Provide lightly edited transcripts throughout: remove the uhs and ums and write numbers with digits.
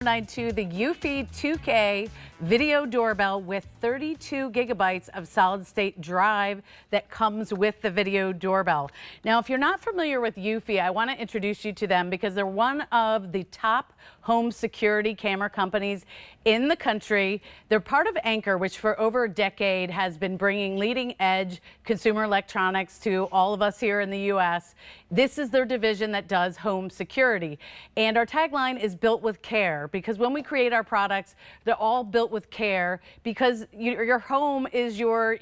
92, the eufy 2K video doorbell with 32 gigabytes of solid state drive that comes with the video doorbell. Now, if you're not familiar with eufy, I want to introduce you to them because they're one of the top home security camera companies in the country. They're part of Anchor, which for over a decade has been bringing leading edge consumer electronics to all of us here in the U.S. This is their division that does home security. And our tagline is built with care, because when we create our products, they're all built with care, because your home is your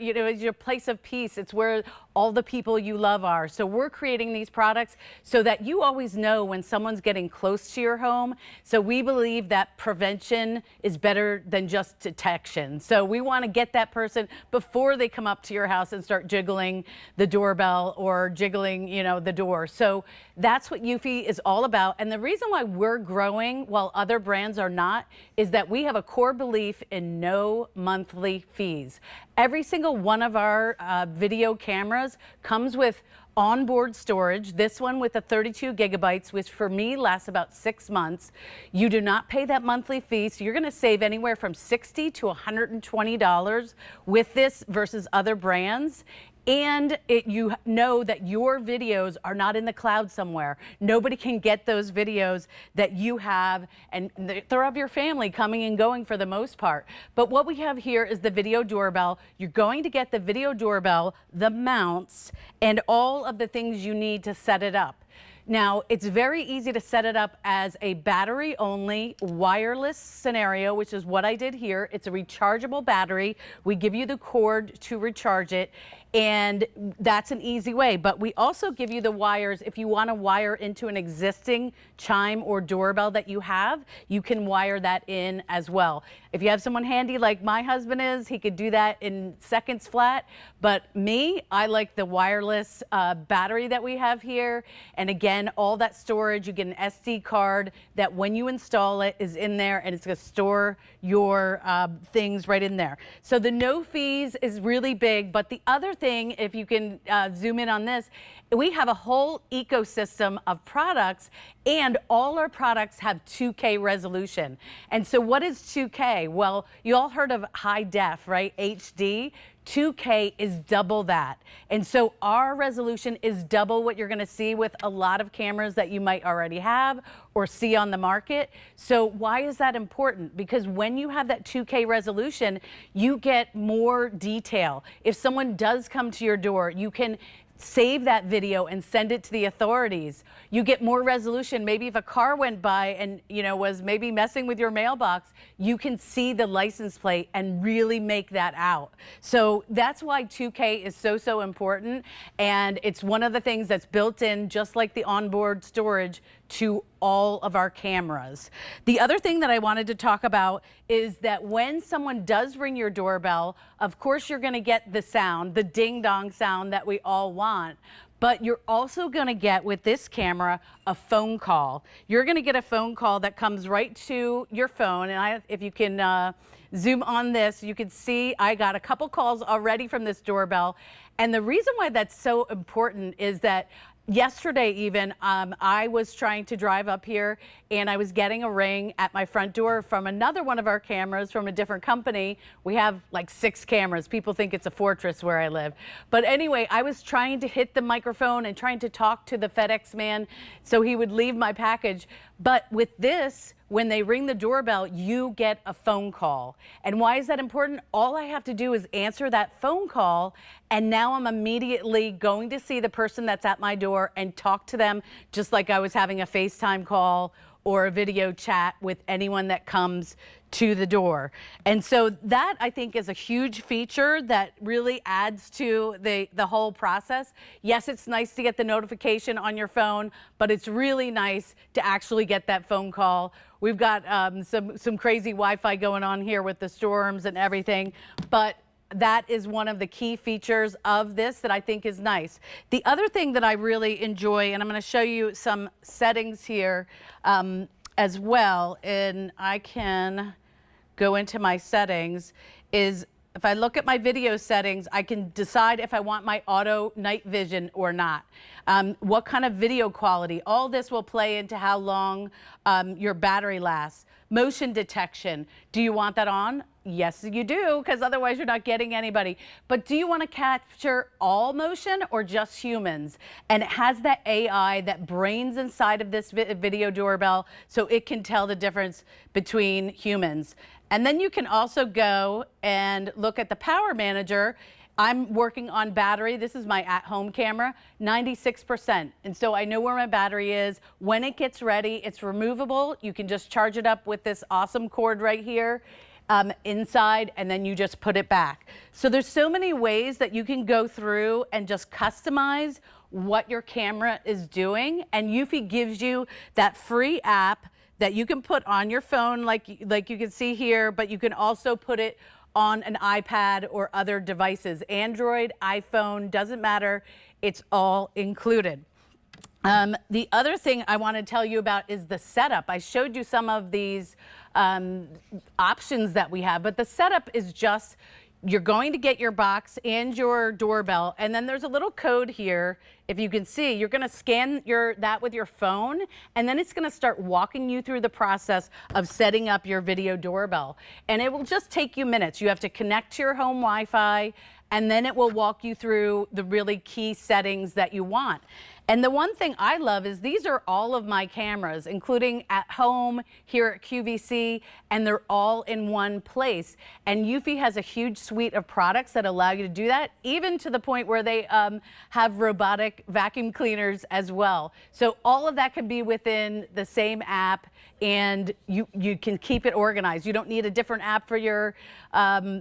place of peace. It's where all the people you love are. So we're creating these products so that you always know when someone's getting close to your home. So we believe that prevention is better than just detection. So we want to get that person before they come up to your house and start jiggling the doorbell or jiggling, the door. So that's what eufy is all about. And the reason why we're growing while other brands are not is that we have a core belief in no monthly fees. Every single one of our video cameras comes with onboard storage. This one with the 32 gigabytes, which for me lasts about 6 months. You do not pay that monthly fee, so you're going to save anywhere from $60 to $120 with this versus other brands. And you know that your videos are not in the cloud somewhere. Nobody can get those videos that you have, and they're of your family coming and going for the most part. But what we have here is the video doorbell. You're going to get the video doorbell, the mounts, and all of the things you need to set it up. Now, it's very easy to set it up as a battery-only wireless scenario, which is what I did here. It's a rechargeable battery. We give you the cord to recharge it, and that's an easy way. But we also give you the wires. If you want to wire into an existing chime or doorbell that you have, you can wire that in as well. If you have someone handy like my husband is, he could do that in seconds flat. But me, I like the wireless battery that we have here. And again, all that storage, you get an SD card that when you install it is in there, and it's going to store your things right in there. So the no fees is really big. But the other thing, if you can zoom in on this, we have a whole ecosystem of products, and all our products have 2K resolution. And so what is 2K? Well, you all heard of high def, right? HD. 2K is double that. And so our resolution is double what you're going to see with a lot of cameras that you might already have or see on the market. So why is that important? Because when you have that 2K resolution, you get more detail. If someone does come to your door, you can save that video and send it to the authorities. You get more resolution. Maybe if a car went by and was maybe messing with your mailbox, you can see the license plate and really make that out. So that's why 2K is so important, and it's one of the things that's built in, just like the onboard storage, to all of our cameras. The other thing that I wanted to talk about is that when someone does ring your doorbell, of course you're going to get the sound, the ding dong sound that we all want. But you're also going to get, with this camera, a phone call. You're going to get a phone call that comes right to your phone. And if you can zoom on this, you can see I got a couple calls already from this doorbell. And the reason why that's so important is that yesterday even, I was trying to drive up here and I was getting a ring at my front door from another one of our cameras from a different company. We have like 6 cameras. People think it's a fortress where I live. But anyway, I was trying to hit the microphone and trying to talk to the FedEx man so he would leave my package. But with this, when they ring the doorbell, you get a phone call. And why is that important? All I have to do is answer that phone call, and now I'm immediately going to see the person that's at my door and talk to them just like I was having a FaceTime call or a video chat with anyone that comes to the door. And so that, I think, is a huge feature that really adds to the whole process. Yes, it's nice to get the notification on your phone, but it's really nice to actually get that phone call. We've got some crazy Wi-Fi going on here with the storms and everything, but that is one of the key features of this that I think is nice. The other thing that I really enjoy, and I'm going to show you some settings here as well, and I can go into my settings, is if I look at my video settings, I can decide if I want my auto night vision or not. What kind of video quality. All this will play into how long your battery lasts. Motion detection. Do you want that on? Yes, you do, because otherwise you're not getting anybody. But do you want to capture all motion or just humans? And it has that AI, that brains inside of this video doorbell, so it can tell the difference between humans. And then you can also go and look at the power manager. I'm working on battery. This is my at-home camera, 96%. And so I know where my battery is. When it gets ready, it's removable. You can just charge it up with this awesome cord right here inside, and then you just put it back. So there's so many ways that you can go through and just customize what your camera is doing. And eufy gives you that free app that you can put on your phone like you can see here, but you can also put it on an iPad or other devices. Android, iPhone, doesn't matter. It's all included. The other thing I want to tell you about is the setup. I showed you some of these options that we have, but the setup is just, you're going to get your box and your doorbell, and then there's a little code here. If you can see, you're going to scan that with your phone, and then it's going to start walking you through the process of setting up your video doorbell. And it will just take you minutes. You have to connect to your home Wi-Fi, and then it will walk you through the really key settings that you want. And the one thing I love is these are all of my cameras, including at home, here at QVC, and they're all in one place. And eufy has a huge suite of products that allow you to do that, even to the point where they have robotic vacuum cleaners as well. So all of that can be within the same app, and you can keep it organized. You don't need a different app for your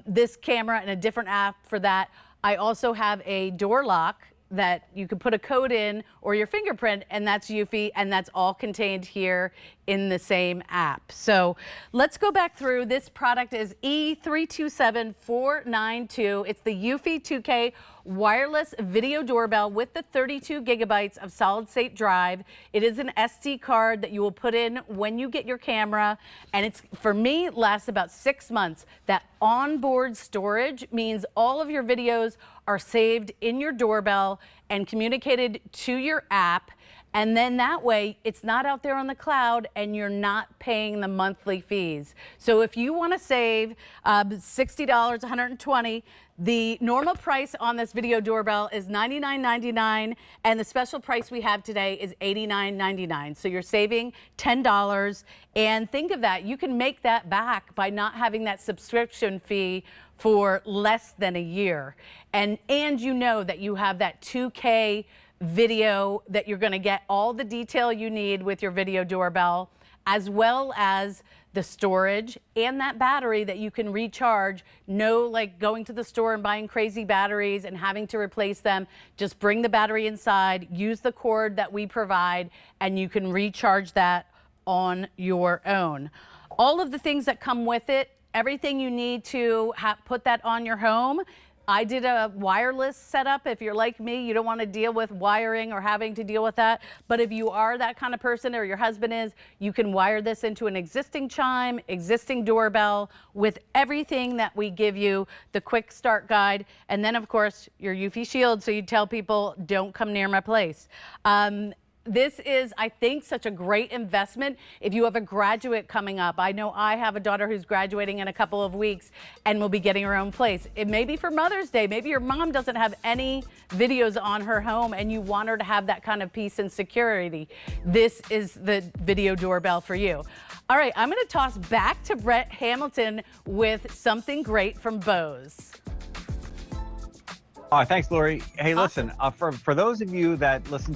this camera and a different app for that. I also have a door lock that you can put a code in or your fingerprint, and that's eufy, and that's all contained here in the same app. So let's go back through. This product is E327492. It's the eufy 2K wireless video doorbell with the 32 gigabytes of solid state drive. It is an SD card that you will put in when you get your camera, and it's, for me, lasts about 6 months. That onboard storage means all of your videos are saved in your doorbell and communicated to your app. And then that way, it's not out there on the cloud and you're not paying the monthly fees. So if you want to save $60, $120, the normal price on this video doorbell is $99.99, and the special price we have today is $89.99. So you're saving $10. And think of that, you can make that back by not having that subscription fee for less than a year. And you know that you have that 2K video that you're going to get all the detail you need with your video doorbell, as well as the storage and that battery that you can recharge. No like going to the store and buying crazy batteries and having to replace them. Just bring the battery inside, use the cord that we provide, and you can recharge that on your own. All of the things that come with it, everything you need to put that on your home. I did a wireless setup. If you're like me, you don't want to deal with wiring or having to deal with that. But if you are that kind of person, or your husband is, you can wire this into an existing chime, existing doorbell, with everything that we give you, the quick start guide, and then of course your eufy shield, so you tell people, don't come near my place. This is, I think, such a great investment if you have a graduate coming up. I know I have a daughter who's graduating in a couple of weeks and will be getting her own place. It may be for Mother's Day. Maybe your mom doesn't have any videos on her home and you want her to have that kind of peace and security. This is the video doorbell for you. All right, I'm going to toss back to Brett Hamilton with something great from Bose. Thanks, Lori. Hey, listen, for those of you that listen